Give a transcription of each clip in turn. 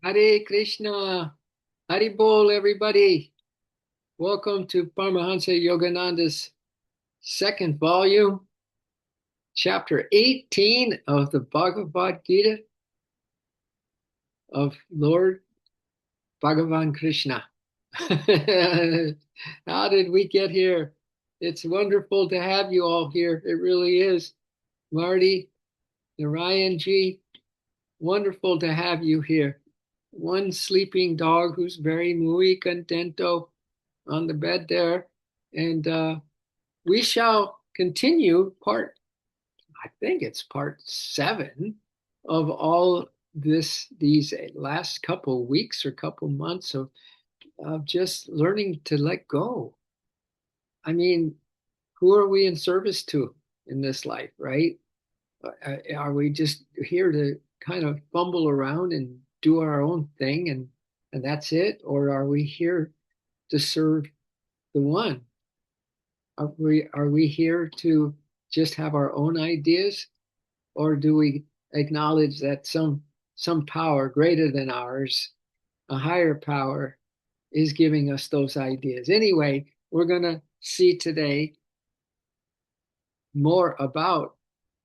Hare Krishna. Hari Bol, everybody. Welcome to Paramahansa Yogananda's second volume, chapter 18 of the Bhagavad Gita of Lord Bhagavan Krishna. How did we get here? It's wonderful to have you all here. It really is. Marty, Narayan ji, wonderful to have you here. One sleeping dog who's very muy contento on the bed there. And we shall continue I think it's part 7 of all these last couple weeks or couple months of just learning to let go. I mean, who are we in service to in this life, right? Are we just here to kind of fumble around and do our own thing and that's it? Or are we here to serve the one? Are we here to just have our own ideas, or do we acknowledge that some power greater than ours, a higher power, is giving us those ideas? Anyway, we're going to see today more about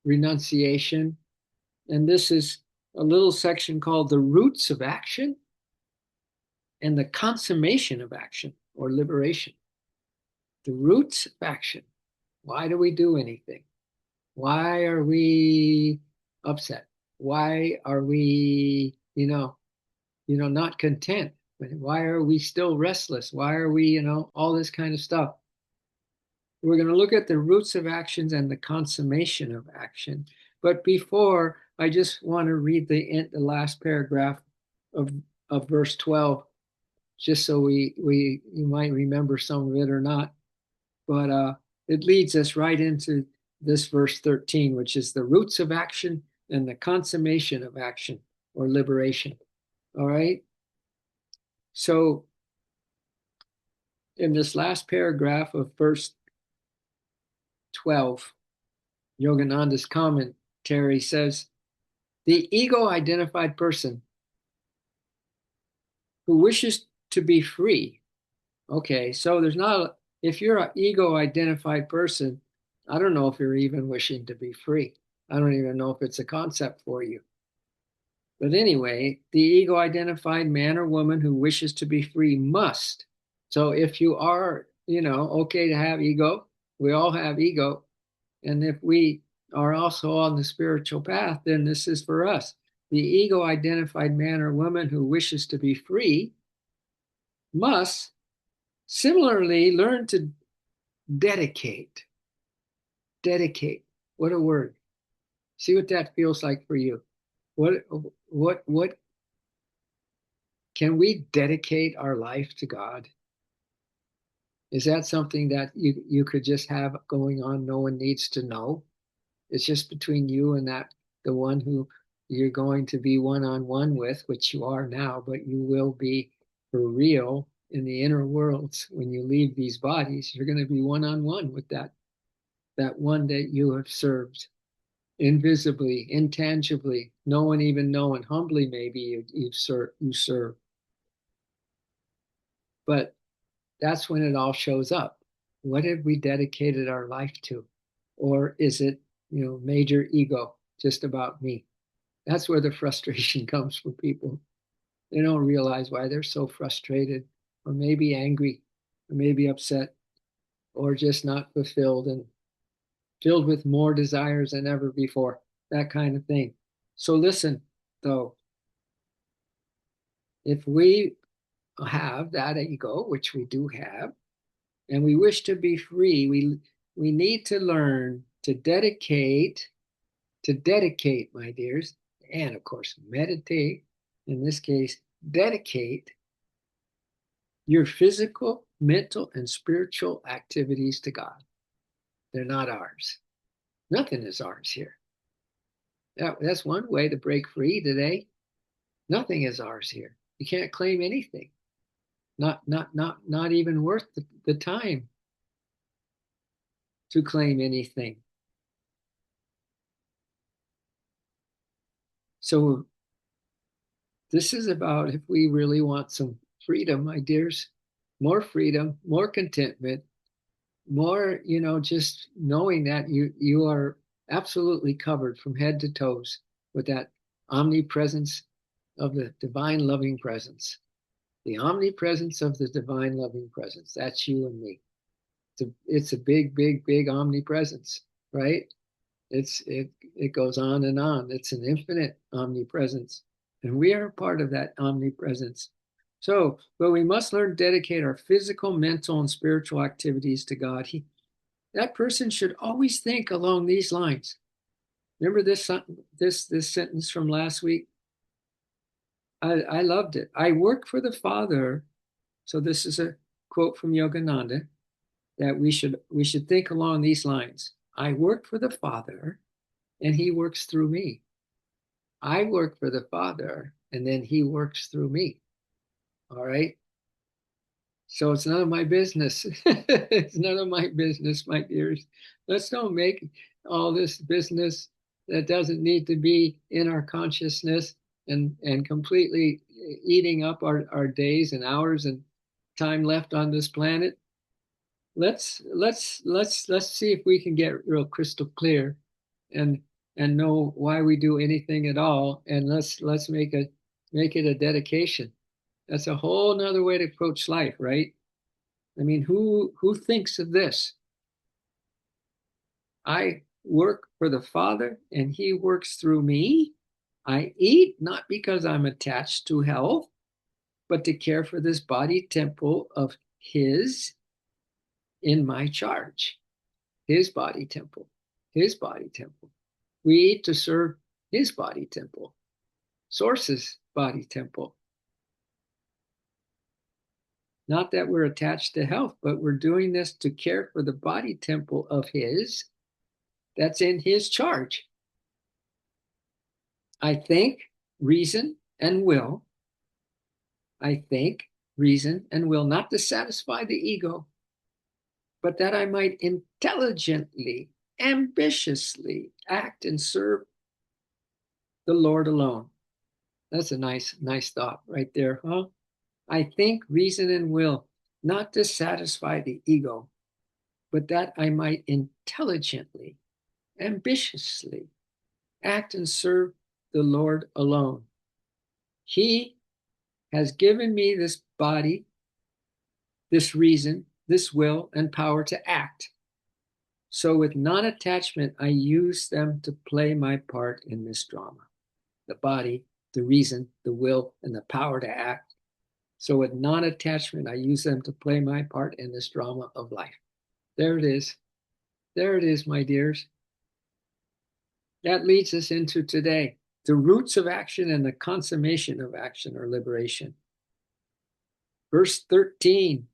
renunciation, and this is a little section called the roots of action and the consummation of action or liberation. The roots of action. Why do we do anything? Why are we upset? Why are we, not content? Why are we still restless? Why are we, all this kind of stuff? We're going to look at the roots of actions and the consummation of action. But before, I just want to read the last paragraph of, of verse 12, just so you might remember some of it or not. But it leads us right into this verse 13, which is the roots of action and the consummation of action or liberation. All right. So in this last paragraph of verse 12, Yogananda's commentary says, the ego identified person who wishes to be free. Okay, so if you're an ego identified person, I don't know if you're even wishing to be free. I don't even know if it's a concept for you. But anyway, the ego identified man or woman who wishes to be free must. So if you are, okay to have ego, we all have ego. And if we are also on the spiritual path, then this is for us. The ego identified man or woman who wishes to be free must similarly learn to dedicate. Dedicate. What a word. See what that feels like for you. What can we dedicate our life to God? Is that something that you could just have going on? No one needs to know. It's just between you and the one who you're going to be one-on-one with, which you are now, but you will be for real in the inner worlds when you leave these bodies. You're going to be one-on-one with that one that you have served invisibly, intangibly, no one even knowing, humbly maybe you serve. But that's when it all shows up. What have we dedicated our life to? Or is it, major ego, just about me? That's where the frustration comes from people. They don't realize why they're so frustrated, or maybe angry, or maybe upset, or just not fulfilled and filled with more desires than ever before, that kind of thing. So listen, though, if we have that ego, which we do have, and we wish to be free, we need to learn to dedicate, my dears, and of course, meditate, in this case, dedicate your physical, mental, and spiritual activities to God. They're not ours. Nothing is ours here. That's one way to break free today. Nothing is ours here. You can't claim anything. Not even worth the time to claim anything. So This is about if we really want some freedom, my dears, more freedom, more contentment, more, just knowing that you are absolutely covered from head to toes with that omnipresence of the divine loving presence. The omnipresence of the divine loving presence. That's you and me. It's a big, big, big omnipresence, right? It goes on and on. It's an infinite omnipresence, and we are a part of that omnipresence. So, but we must learn to dedicate our physical, mental, and spiritual activities to God. That person should always think along these lines. Remember this sentence from last week? I loved it. I work for the Father. So this is a quote from Yogananda that we should think along these lines. I work for the Father, and He works through me. I work for the Father, and then He works through me. All right. So it's none of my business. It's none of my business, my dears. Let's don't make all this business that doesn't need to be in our consciousness and completely eating up our days and hours and time left on this planet. Let's see if we can get real crystal clear and know why we do anything at all, and let's make it a dedication. That's a whole nother way to approach life, right? I mean, who thinks of this? I work for the Father and He works through me. I eat not because I'm attached to health, but to care for this body temple of His in my charge. His body temple, His body temple. We eat to serve His body temple, Source's body temple. Not that we're attached to health, but we're doing this to care for the body temple of His that's in His charge. I think, reason, and will. I think, reason, and will, not to satisfy the ego, but that I might intelligently, ambitiously act and serve the Lord alone. That's a nice thought right there, huh? I think, reason, and will, not to satisfy the ego, but that I might intelligently, ambitiously act and serve the Lord alone. He has given me this body, this reason, this will, and power to act. So with non-attachment, I use them to play my part in this drama. The body, the reason, the will, and the power to act. So with non-attachment, I use them to play my part in this drama of life. There it is. There it is, my dears. That leads us into today. The roots of action and the consummation of action or liberation. Verse 13.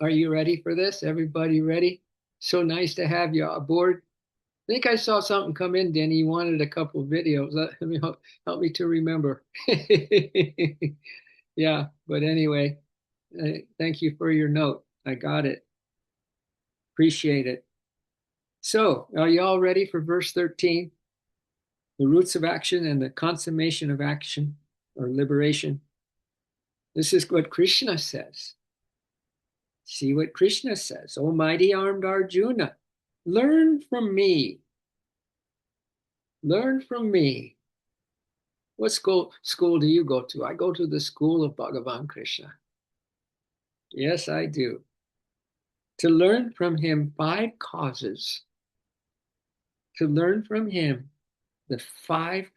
Are you ready for this? Everybody ready? So nice to have you aboard. I think I saw something come in, Denny. You wanted a couple of videos. Let me help me to remember. Yeah, but anyway, thank you for your note. I got it. Appreciate it. So, are you all ready for verse 13? The roots of action and the consummation of action or liberation. This is what Krishna says. See what Krishna says. O mighty armed Arjuna, learn from me. Learn from me. What school do you go to? I go to the school of Bhagavan Krishna. Yes, I do. To learn from him 5 causes. To learn from him the 5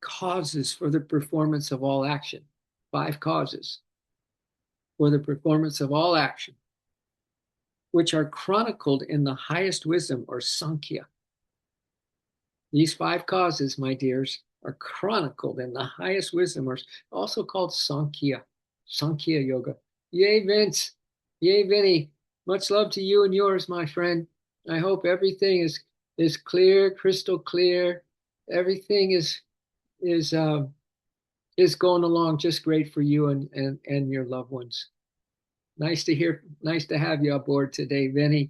causes for the performance of all action. 5 causes for the performance of all action, which are chronicled in the highest wisdom or Sankhya. These 5 causes, my dears, are chronicled in the highest wisdom, or also called Sankhya Yoga. Yay, Vince. Yay, Vinny. Much love to you and yours, my friend. I hope everything is clear, crystal clear. Everything is going along just great for you and your loved ones. Nice to have you aboard today, Vinny.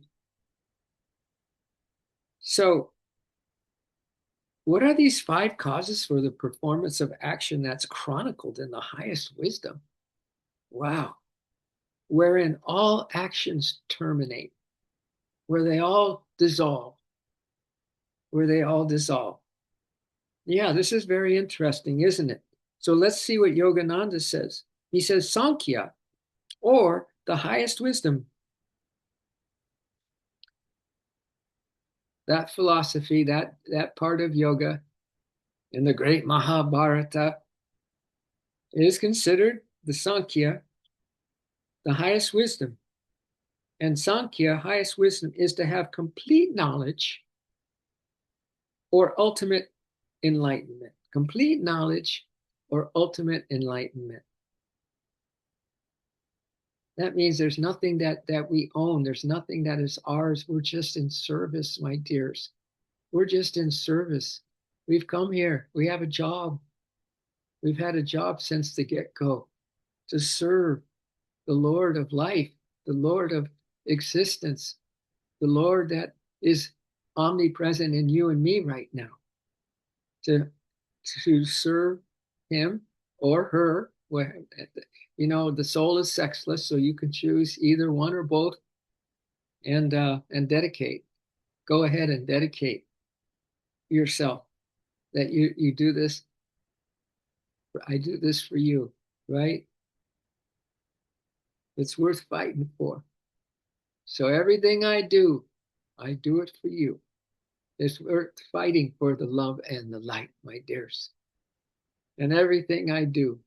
So What are these 5 causes for the performance of action that's chronicled in the highest wisdom? Wow. Wherein all actions terminate, where they all dissolve, where they all dissolve. Yeah, this is very interesting, isn't it? So let's see what Yogananda says. He says Sankhya, or the highest wisdom, that philosophy, that part of yoga in the great Mahabharata is considered the Sankhya, the highest wisdom. And Sankhya, highest wisdom, is to have complete knowledge or ultimate enlightenment. Complete knowledge or ultimate enlightenment. That means there's nothing that we own. There's nothing that is ours. We're just in service, my dears. We're just in service. We've come here. We have a job. We've had a job since the get-go to serve the Lord of life, the Lord of existence, the Lord that is omnipresent in you and me right now. To serve him or her. The soul is sexless, so you can choose either one or both, and dedicate. Go ahead and dedicate yourself. That you do this. I do this for you, right? It's worth fighting for. So everything I do it for you. It's worth fighting for the love and the light, my dears. And everything I do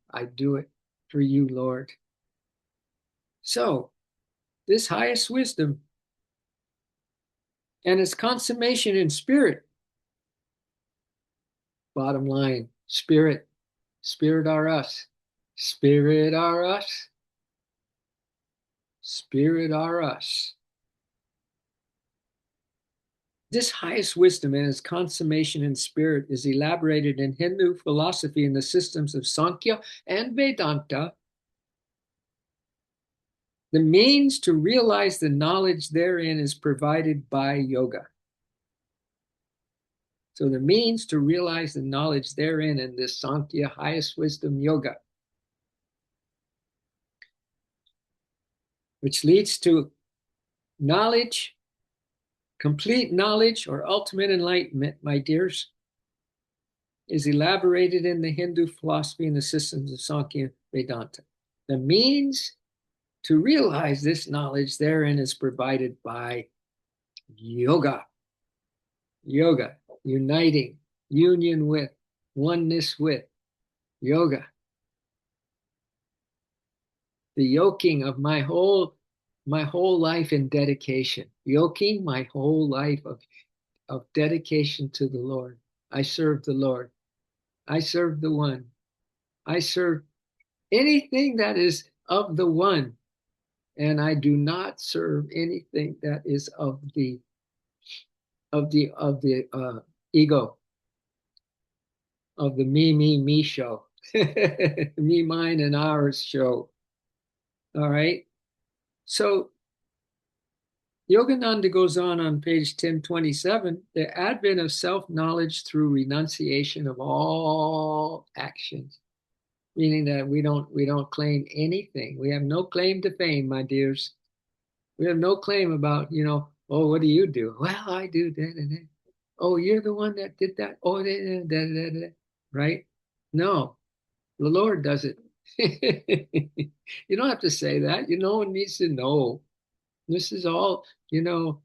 it for you, Lord. So, this highest wisdom and its consummation in spirit. Bottom line, spirit. Spirit are us. Spirit are us. Spirit are us. This highest wisdom and its consummation in spirit is elaborated in Hindu philosophy in the systems of Sankhya and Vedanta. The means to realize the knowledge therein is provided by yoga. So the means to realize the knowledge therein in this Sankhya highest wisdom yoga, which leads to knowledge, complete knowledge or ultimate enlightenment, my dears, is elaborated in the Hindu philosophy and the systems of Sankhya and Vedanta. The means to realize this knowledge therein is provided by yoga. Yoga, uniting, union with, oneness with, yoga. The yoking of my whole life in dedication. Yoking my whole life of dedication to the Lord. I serve the Lord. I serve the one. I serve anything that is of the one. And I do not serve anything that is of the ego, of the me show, me, mine, and ours show. All right. So Yogananda goes on page 1027, the advent of self-knowledge through renunciation of all actions, meaning that we don't claim anything. We have no claim to fame, my dears. We have no claim about, oh, what do you do? Well, I do that and that. Oh, you're the one that did that. Oh, that. Right? No, the Lord does it. You don't have to say that. No one needs to know. This is all,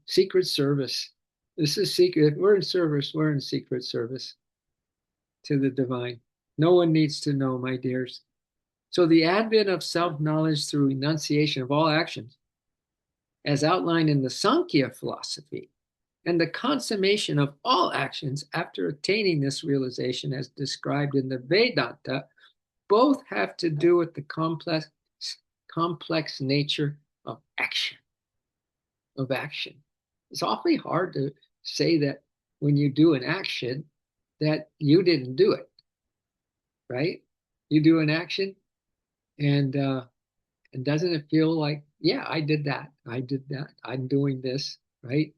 secret service. This is secret. If we're in service, we're in secret service to the divine. No one needs to know, my dears. So the advent of self-knowledge through renunciation of all actions, as outlined in the Sankhya philosophy, and the consummation of all actions after attaining this realization as described in the Vedanta, both have to do with the complex nature of action. It's awfully hard to say that when you do an action that you didn't do it, right? You do an action and doesn't it feel like, yeah, I did that. I'm doing this, right?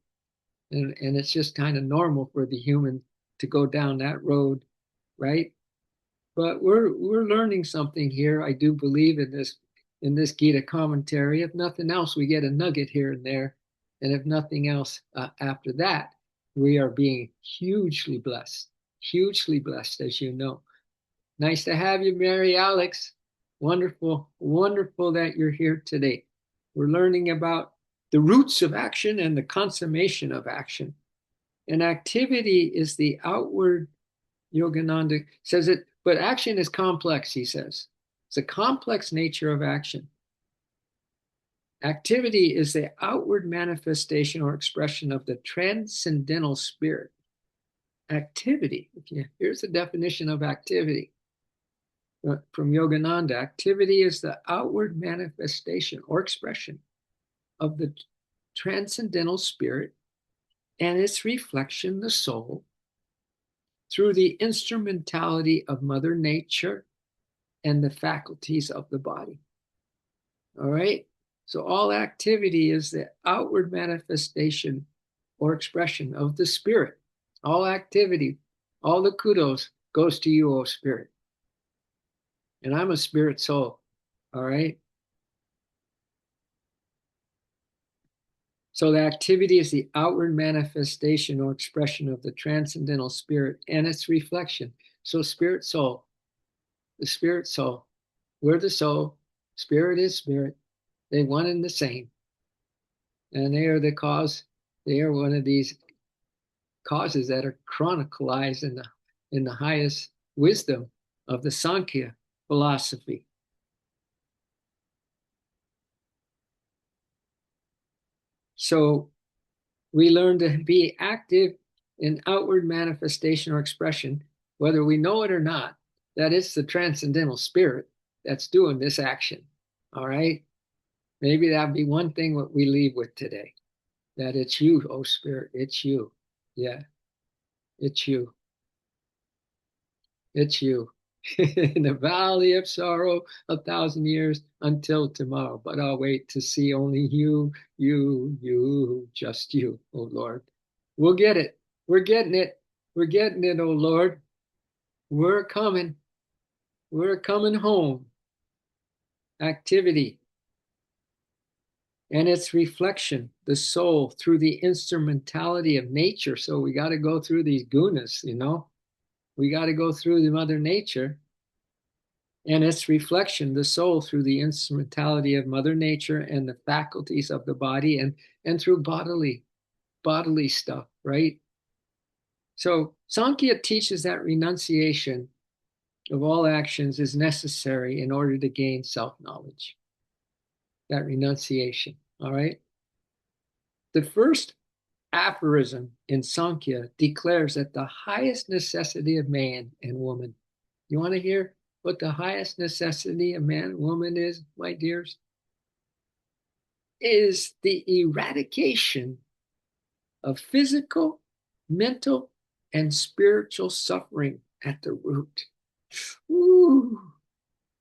And it's just kind of normal for the human to go down that road, right? But we're learning something here. I do believe in this Gita commentary. If nothing else, we get a nugget here and there, and if nothing else, after that, we are being hugely blessed, as you know. Nice to have you, Mary Alex. Wonderful, wonderful that you're here today. We're learning about the roots of action and the consummation of action. And activity is the outward, Yogananda says it, but action is complex, he says. It's a complex nature of action. Activity is the outward manifestation or expression of the transcendental spirit. Activity, here's the definition of activity from Yogananda. Activity is the outward manifestation or expression of the transcendental spirit and its reflection, the soul, through the instrumentality of Mother Nature and the faculties of the body. All right? So all activity is the outward manifestation or expression of the spirit. All activity, all the kudos goes to you, O Spirit. And I'm a spirit soul. All right? So the activity is the outward manifestation or expression of the transcendental spirit and its reflection. So spirit soul, the spirit soul, we're the soul, spirit is spirit. They one and the same. And they are the cause, they are one of these causes that are chronicalized in the highest wisdom of the Sankhya philosophy. So we learn to be active in outward manifestation or expression, whether we know it or not, that it's the transcendental spirit that's doing this action. All right? Maybe that'd be one thing what we leave with today, that it's you, oh Spirit, it's you. Yeah, it's you. It's you. In the valley of sorrow, 1,000 years until tomorrow. But I'll wait to see only you, just you, oh Lord. We'll get it. We're getting it. We're getting it, oh Lord. We're coming. We're coming home. Activity and its reflection, the soul, through the instrumentality of nature. So we got to go through these gunas, you know. We got to go through the Mother Nature and its reflection, the soul, through the instrumentality of Mother Nature and the faculties of the body, and through bodily stuff, right? So Sankhya teaches that renunciation of all actions is necessary in order to gain self-knowledge. That renunciation, all right? The first aphorism in Sankhya declares that the highest necessity of man and woman. You want to hear what the highest necessity of man and woman is, my dears? Is the eradication of physical, mental, and spiritual suffering at the root. Ooh.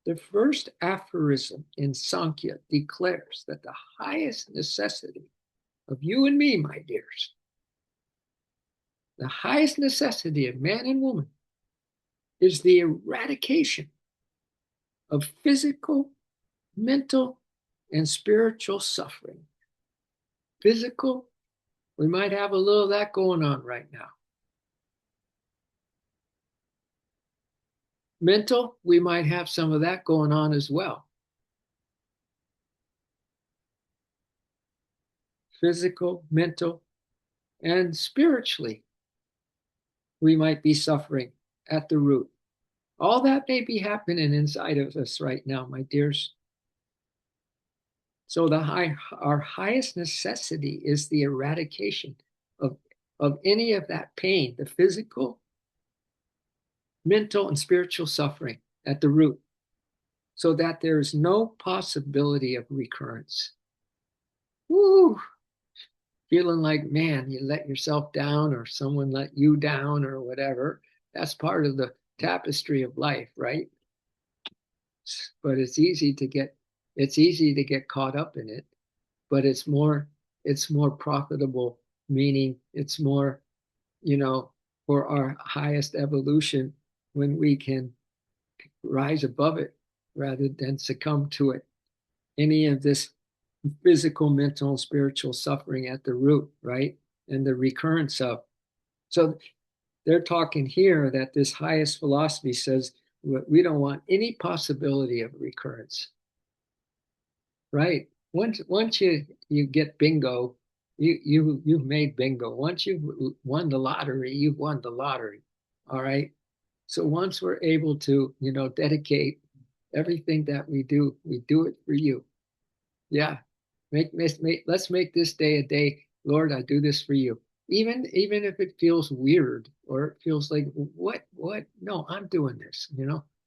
The first aphorism in Sankhya declares that the highest necessity of you and me, my dears, the highest necessity of man and woman is the eradication of physical, mental, and spiritual suffering. Physical, we might have a little of that going on right now. Mental, we might have some of that going on as well. Physical, mental, and spiritually, we might be suffering at the root. All that may be happening inside of us right now, my dears. So our highest necessity is the eradication of any of that pain, the physical, mental, and spiritual suffering at the root, so that there's no possibility of recurrence. Woo! Feeling like, man, you let yourself down or someone let you down or whatever. That's part of the tapestry of life, right? But it's easy to get caught up in it, but it's more profitable, meaning it's more, you know, for our highest evolution when we can rise above it rather than succumb to it. Any of this physical, mental, and spiritual suffering at the root, right? And the recurrence of. So they're talking here that this highest philosophy says we don't want any possibility of recurrence, right? Once you get bingo, you've made bingo. Once you've won the lottery, you've won the lottery. All right. So once we're able to, dedicate everything that we do it for you. Yeah. Let's make this day a day, Lord, I do this for you. Even if it feels weird or it feels like what? No, I'm doing this,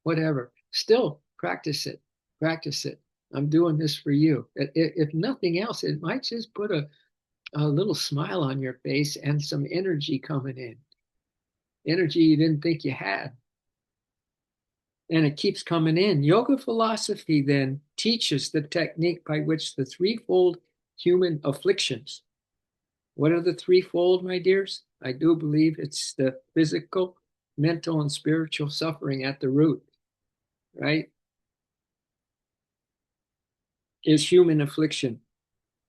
whatever. Still practice it. Practice it. I'm doing this for you. If nothing else, it might just put a little smile on your face and some energy coming in. Energy you didn't think you had. And it keeps coming in. Yoga philosophy then teaches the technique by which the threefold human afflictions. What are the threefold, my dears? I do believe it's the physical, mental, and spiritual suffering at the root, right? Is human affliction.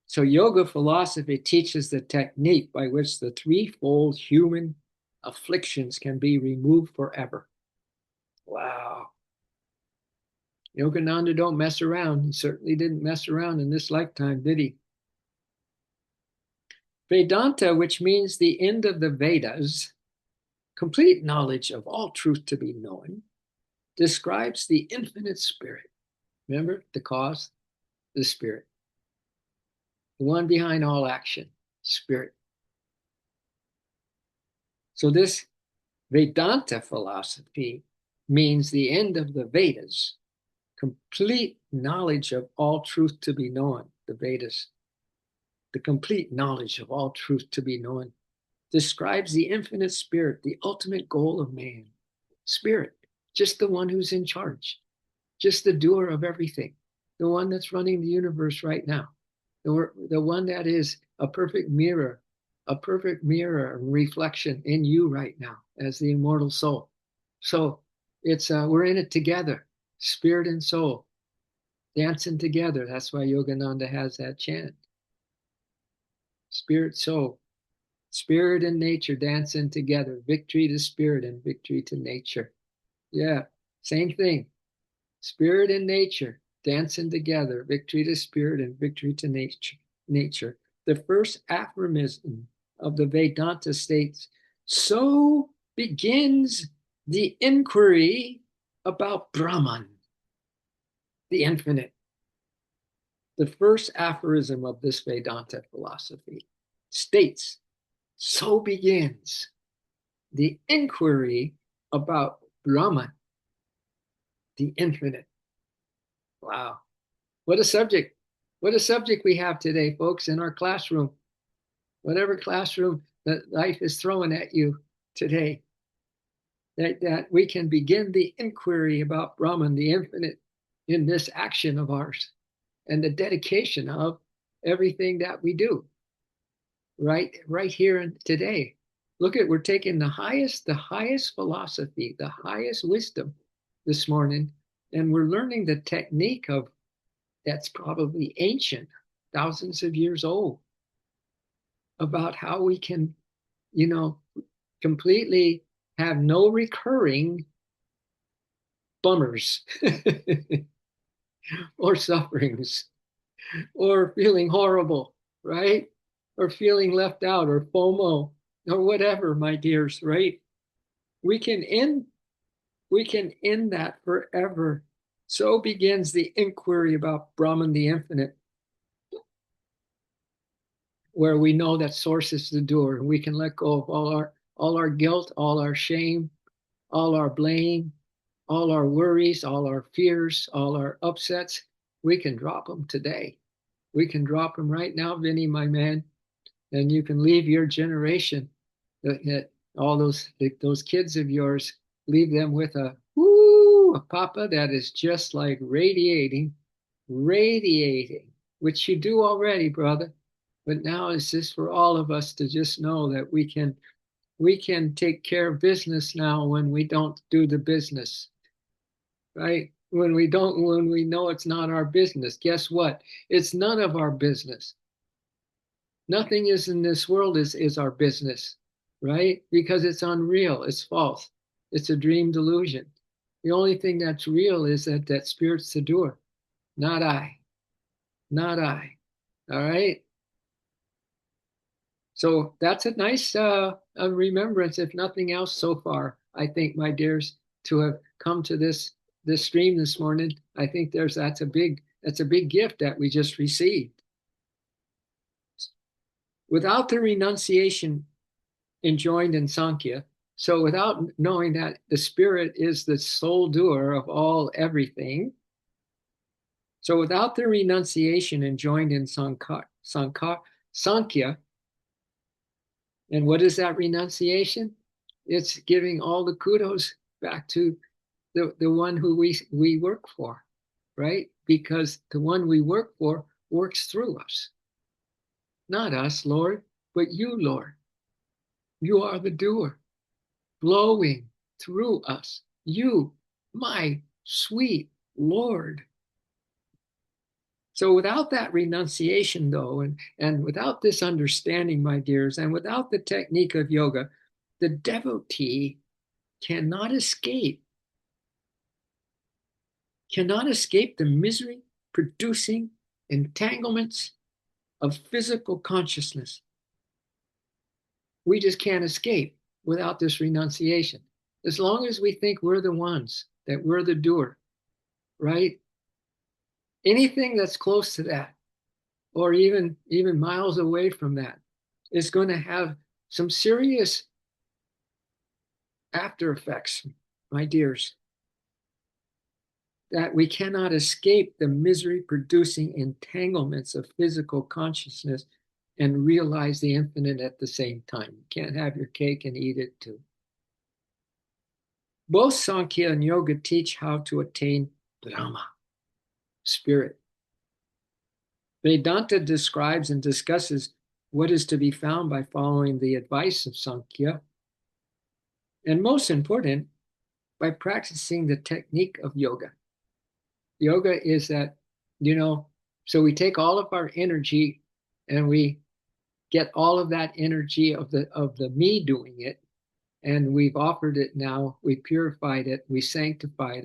So yoga philosophy teaches the technique by which the threefold human afflictions can be removed forever. Wow. Yogananda don't mess around. He certainly didn't mess around in this lifetime, did he? Vedanta, which means the end of the Vedas, complete knowledge of all truth to be known, describes the infinite spirit. Remember, the cause, the spirit. The one behind all action, spirit. So this Vedanta philosophy means the end of the Vedas, complete knowledge of all truth to be known, the Vedas. The complete knowledge of all truth to be known describes the infinite spirit, the ultimate goal of man. Spirit, just the one who's in charge, just the doer of everything, the one that's running the universe right now, the one that is a perfect mirror and reflection in you right now as the immortal soul. So it's we're in it together, spirit and soul, dancing together. That's why Yogananda has that chant. Spirit, soul, spirit and nature dancing together. Victory to spirit and victory to nature. Yeah, same thing. Spirit and nature dancing together. Victory to spirit and victory to nature. The first aphorism of the Vedanta states, so begins the inquiry about Brahman, the infinite. The first aphorism of this Vedanta philosophy states, so begins the inquiry about Brahman, the infinite. Wow. What a subject. What a subject we have today, folks, in our classroom. Whatever classroom that life is throwing at you today, that we can begin the inquiry about Brahman, the infinite, in this action of ours and the dedication of everything that we do right here and today. Look at, we're taking the highest philosophy, the highest wisdom this morning, and we're learning the technique of that's probably ancient, thousands of years old, about how we can, completely have no recurring bummers or sufferings or feeling horrible, right? Or feeling left out or FOMO or whatever, my dears, right? We can end that forever. So begins the inquiry about Brahman, the infinite, where we know that source is the doer, and we can let go of all our guilt, all our shame, all our blame, all our worries, all our fears, all our upsets. We can drop them today. We can drop them right now, Vinny, my man, and you can leave your generation, all those kids of yours, leave them with a papa that is just like radiating, which you do already, brother. But now it's just for all of us to just know that we can we can take care of business now when we don't do the business, right? When we know it's not our business, guess what? It's none of our business. Nothing is in this world is our business, right? Because it's unreal, it's false, it's a dream delusion. The only thing that's real is that spirit's the doer, not I, not I. All right. So that's a nice a remembrance, if nothing else, so far. I think, my dears, to have come to this stream this morning. I think that's a big gift that we just received. Without the renunciation enjoined in Sankhya, so without knowing that the spirit is the sole doer of all everything, so without the renunciation enjoined in Sankhya, and what is that renunciation? It's giving all the kudos back to the one who we work for, right? Because the one we work for works through us. Not us, Lord, but you, Lord. You are the doer, blowing through us. You, my sweet Lord. So without that renunciation, though, and without this understanding, my dears, and without the technique of yoga, the devotee cannot escape the misery producing entanglements of physical consciousness. We just can't escape without this renunciation. As long as we think we're the ones, that we're the doer, right? Anything that's close to that, or even miles away from that, is going to have some serious after effects, my dears. That we cannot escape the misery producing entanglements of physical consciousness and realize the infinite at the same time. You can't have your cake and eat it too. Both Sankhya and Yoga teach how to attain Brahma, spirit. Vedanta describes and discusses what is to be found by following the advice of Sankhya, and most important, by practicing the technique of yoga. Yoga is that, so we take all of our energy and we get all of that energy of the me doing it, and we've offered it now, we purified it, we sanctified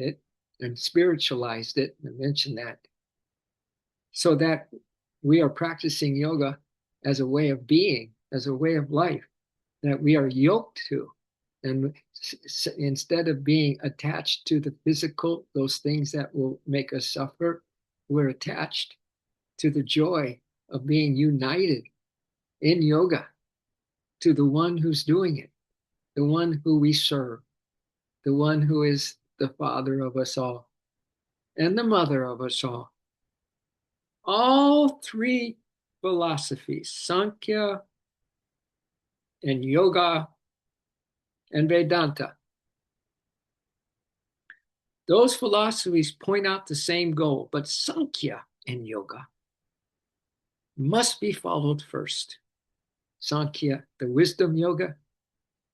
it and spiritualized it. I mentioned that. So that we are practicing yoga as a way of being, as a way of life, that we are yoked to. And instead of being attached to the physical, those things that will make us suffer, we're attached to the joy of being united in yoga to the one who's doing it, the one who we serve, the one who is the father of us all and the mother of us all. All three philosophies, Sankhya and Yoga and Vedanta, those philosophies point out the same goal, but Sankhya and Yoga must be followed first. Sankhya, the wisdom yoga,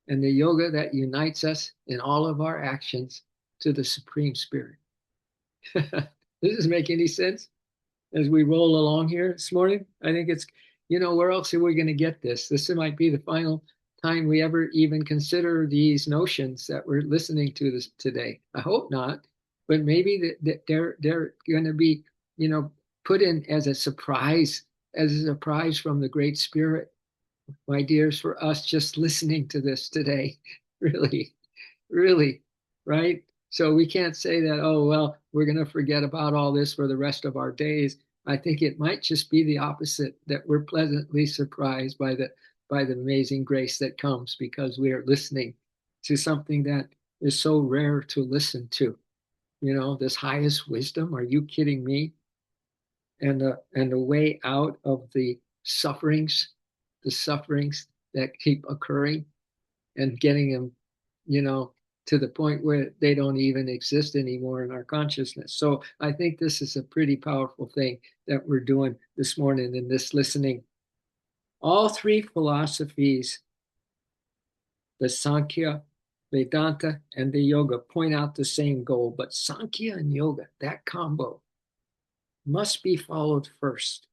and the yoga that unites us in all of our actions to the Supreme Spirit. Does this make any sense as we roll along here this morning? I think it's, where else are we going to get this? This might be the final time we ever even consider these notions that we're listening to this today. I hope not, but maybe that they're going to be, put in as a surprise from the Great Spirit, my dears, for us just listening to this today. Really, really, right? So we can't say that, oh, well, we're going to forget about all this for the rest of our days. I think it might just be the opposite, that we're pleasantly surprised by the amazing grace that comes because we are listening to something that is so rare to listen to. This highest wisdom. Are you kidding me? And the way out of the sufferings that keep occurring and getting them, to the point where they don't even exist anymore in our consciousness. So I think this is a pretty powerful thing that we're doing this morning in this listening. All three philosophies, the Sankhya, Vedanta, and the Yoga, point out the same goal. But Sankhya and Yoga, that combo, must be followed first.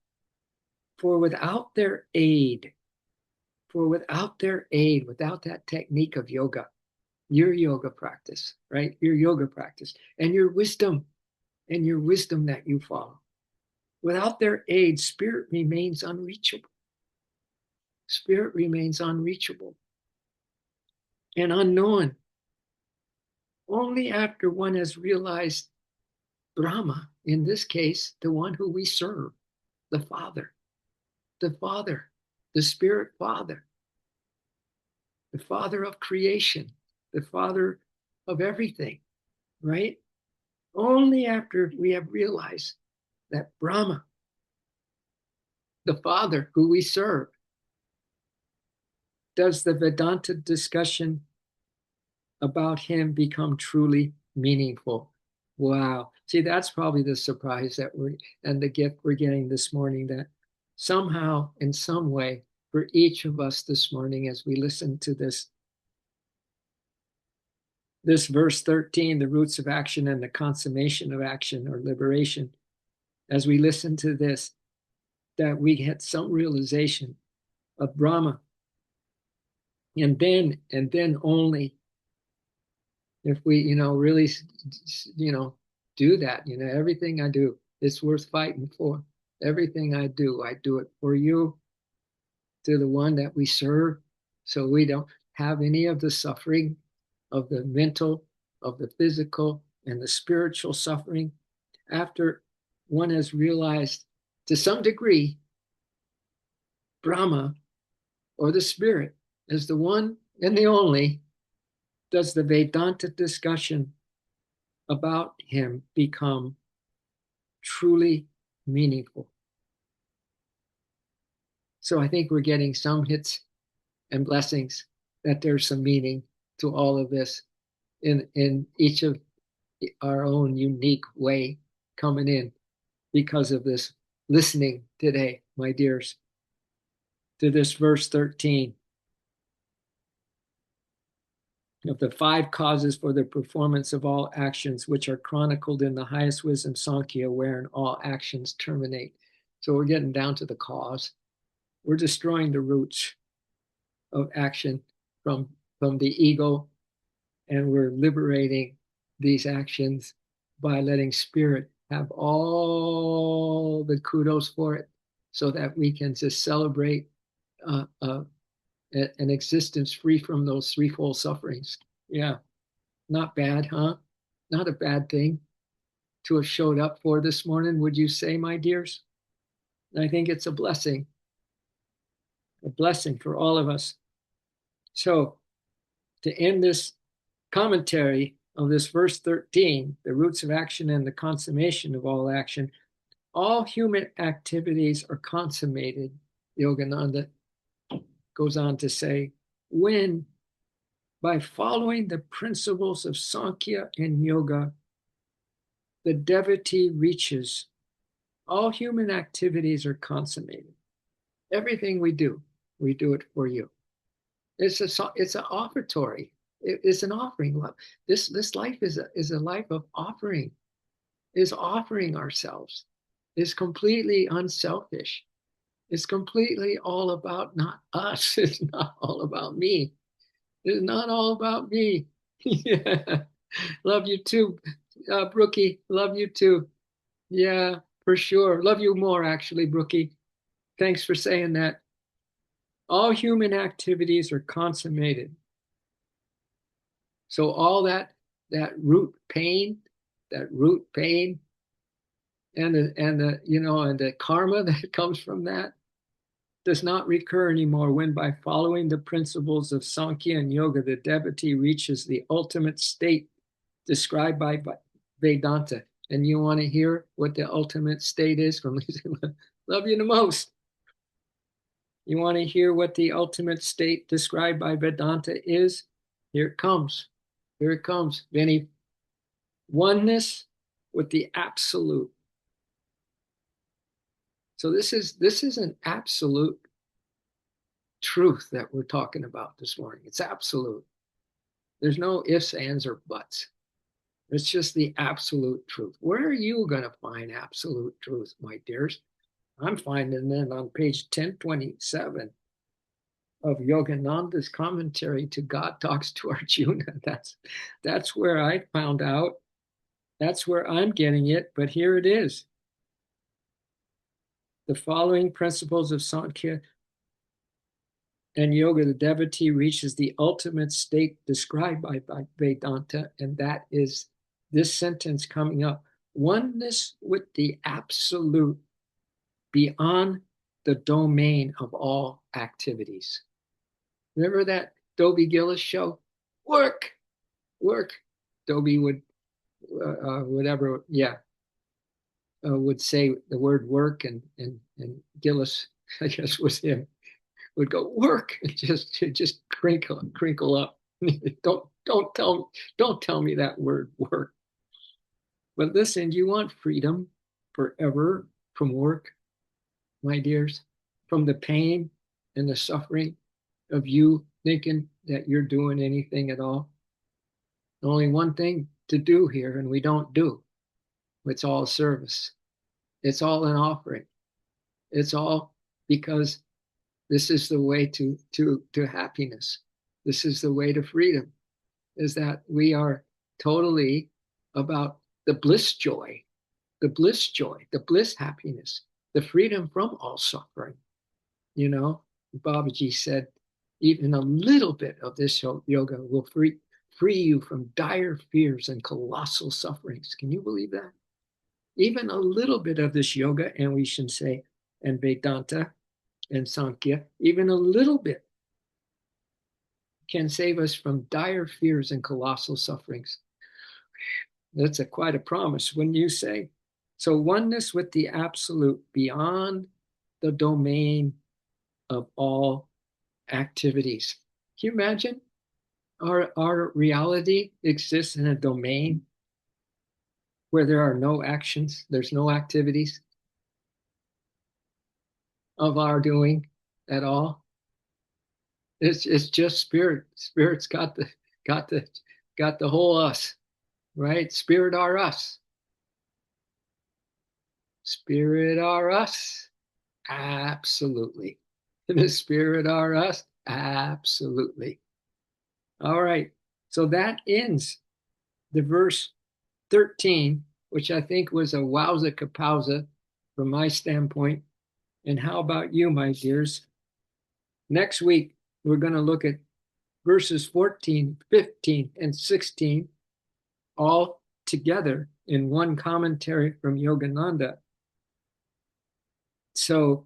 For without their aid, without that technique of yoga, your yoga practice, right? Your yoga practice and your wisdom that you follow. Without their aid, spirit remains unreachable. Spirit remains unreachable and unknown. Only after one has realized Brahma, in this case, the one who we serve, the Father, the Spirit Father, the Father of creation, the Father of everything, right? Only after we have realized that Brahma, the Father who we serve, does the Vedanta discussion about him become truly meaningful. Wow. See, that's probably the surprise and the gift we're getting this morning, that somehow, in some way, for each of us this morning, as we listen to this verse 13, the roots of action and the consummation of action or liberation, as we listen to this, that we get some realization of Brahma. And then only if we, really, do that, everything I do, it's worth fighting for. Everything I do it for you, to the one that we serve, so we don't have any of the suffering of the mental, of the physical, and the spiritual suffering. After one has realized to some degree Brahma, or the spirit, is the one and the only, does the Vedanta discussion about him become truly meaningful. So I think we're getting some hits and blessings, that there's some meaning to all of this in each of our own unique way coming in, because of this listening today, my dears, to this verse 13. Of the 5 causes for the performance of all actions, which are chronicled in the highest wisdom Sankhya, wherein all actions terminate. So we're getting down to the cause. We're destroying the roots of action from the ego, and we're liberating these actions by letting spirit have all the kudos for it, so that we can just celebrate an existence free from those threefold sufferings. Yeah. Not bad, huh? Not a bad thing to have showed up for this morning, would you say, my dears? I think it's a blessing for all of us. So, to end this commentary of this verse 13, the roots of action and the consummation of all action, all human activities are consummated, Yogananda goes on to say, when, by following the principles of Sankhya and Yoga, the devotee reaches, all human activities are consummated. Everything we do it for you. It's an offertory. It's an offering. This life is a life of offering. Is offering ourselves. Is completely unselfish. It's completely all about not us. It's not all about me. It's not all about me. Yeah. Love you too, Brookie. Love you too. Yeah, for sure. Love you more, actually, Brookie. Thanks for saying that. All human activities are consummated. So all that root pain, and the karma that comes from that does not recur anymore when, by following the principles of Sankhya and Yoga, the devotee reaches the ultimate state described by Vedanta. And you want to hear what the ultimate state is from Love you the most. You want to hear what the ultimate state described by Vedanta is? Here it comes. Here it comes, Vinny. Oneness with the absolute. So this is an absolute truth that we're talking about this morning. It's absolute. There's no ifs, ands, or buts. It's just the absolute truth. Where are you going to find absolute truth, my dears? I'm finding it on page 1027 of Yogananda's commentary to God Talks to Arjuna. That's where I found out. That's where I'm getting it, but here it is. The following principles of Sankhya and yoga, the devotee reaches the ultimate state described by Vedanta, and that is this sentence coming up: oneness with the absolute beyond the domain of all activities. Remember that Dobie Gillis show? Work, work. Dobie would, whatever, yeah, would say the word work, and Gillis, I guess was him, would go work and just crinkle up. Don't tell me that word work. But listen, you want freedom forever from work, my dears, from the pain and the suffering of you thinking that you're doing anything at all. Only one thing to do here, and we don't do. It's all service. It's all an offering. It's all because this is the way to happiness. This is the way to freedom, is that we are totally about the bliss joy, the bliss happiness, the freedom from all suffering. You know, Babaji said, even a little bit of this yoga will free you from dire fears and colossal sufferings. Can you believe that? Even a little bit of this yoga, and we should say, and Vedanta and Sankhya, even a little bit can save us from dire fears and colossal sufferings. That's quite a promise, wouldn't you say? So oneness with the absolute beyond the domain of all activities. Can you imagine? Our reality exists in a domain where there are no actions, there's no activities of our doing at all. It's just spirit. Spirit's got the whole us, right? Spirit are us. Spirit are us. Absolutely. The spirit are us. Absolutely. All right. So that ends the verse 13, which I think was a wowza kapowza from my standpoint. And how about you, my dears? Next week, we're going to look at verses 14, 15, and 16 all together in one commentary from Yogananda. So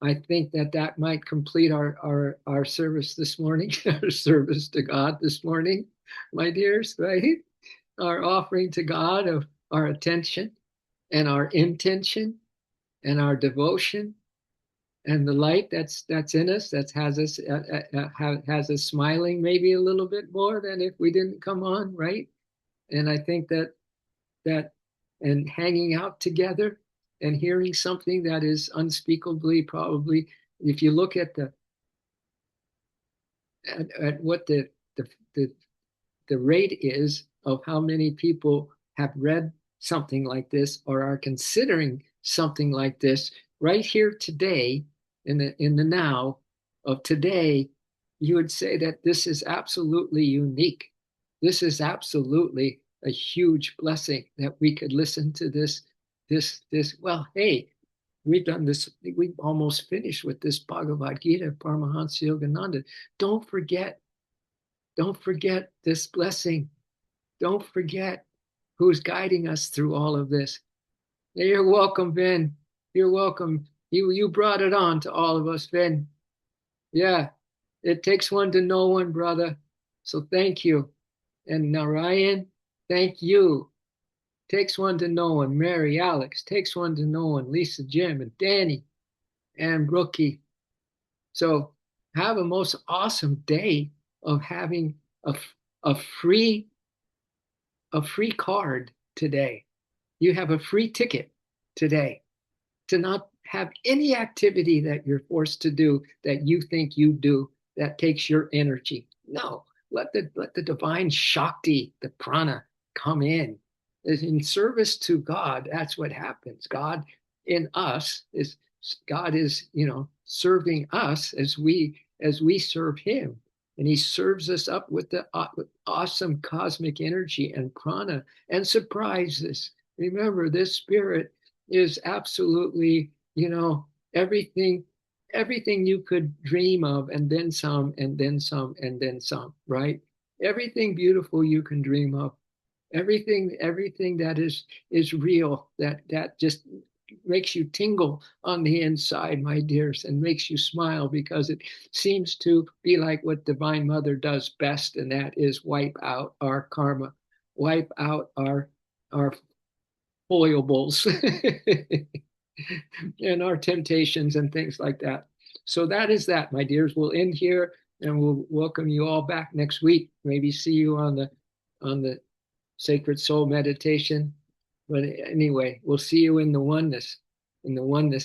I think that might complete our service this morning, our service to God this morning, my dears, right? Our offering to God of our attention and our intention and our devotion and the light that's in us, that has us smiling maybe a little bit more than if we didn't come on, right? And I think that and hanging out together and hearing something that is unspeakably, probably, if you look at what the rate is of how many people have read something like this or are considering something like this right here today, in the now of today, you would say that this is absolutely unique. This is absolutely a huge blessing that we could listen to this. Well, hey, we've done this. We've almost finished with this Bhagavad Gita, Paramahansa Yogananda. Don't forget this blessing. Don't forget who's guiding us through all of this. You're welcome, Vin. You're welcome. You brought it on to all of us, Vin. Yeah, it takes one to know one, brother. So thank you. And Narayan, thank you. Takes one to know one. Mary, Alex, takes one to know one. Lisa, Jim, and Danny, and Brookie. So have a most awesome day of having a free card today. You have a free ticket today to not have any activity that you're forced to do that you think you do that takes your energy. No, let the divine Shakti, the prana, come in. In service to God, that's what happens. God in us is God is, serving us as we serve him. And he serves us up with the awesome cosmic energy and prana and surprises. Remember, this spirit is absolutely, everything everything you could dream of, and then some, and then some, and then some, right? Everything beautiful you can dream of, everything that is real, that just makes you tingle on the inside, my dears, and makes you smile, because it seems to be like what Divine Mother does best, and that is wipe out our karma, wipe out our foibles and our temptations and things like that. So that is that, my dears. We'll end here, and we'll welcome you all back next week. Maybe see you on the Sacred Soul meditation. But anyway, we'll see you in the oneness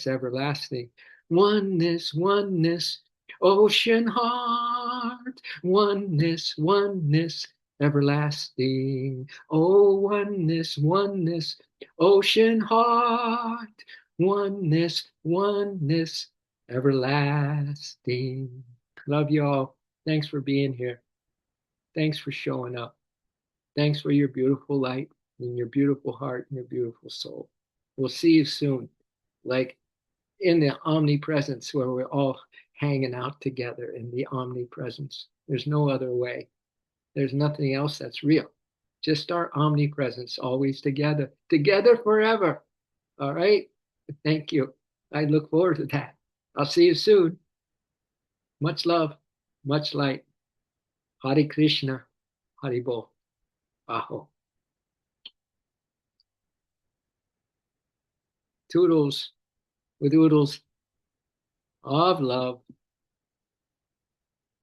everlasting. Oneness, oneness, ocean heart. Oneness, oneness, everlasting. Oh, oneness, oneness, ocean heart. Oneness, oneness, everlasting. Love you all. Thanks for being here. Thanks for showing up. Thanks for your beautiful light and your beautiful heart and your beautiful soul. We'll see you soon, like in the omnipresence, where we're all hanging out together in the omnipresence. There's no other way. There's nothing else that's real. Just our omnipresence, always together, together forever. All right? Thank you. I look forward to that. I'll see you soon. Much love, much light. Hare Krishna, Hare Bol. Aho. Toodles with oodles of love.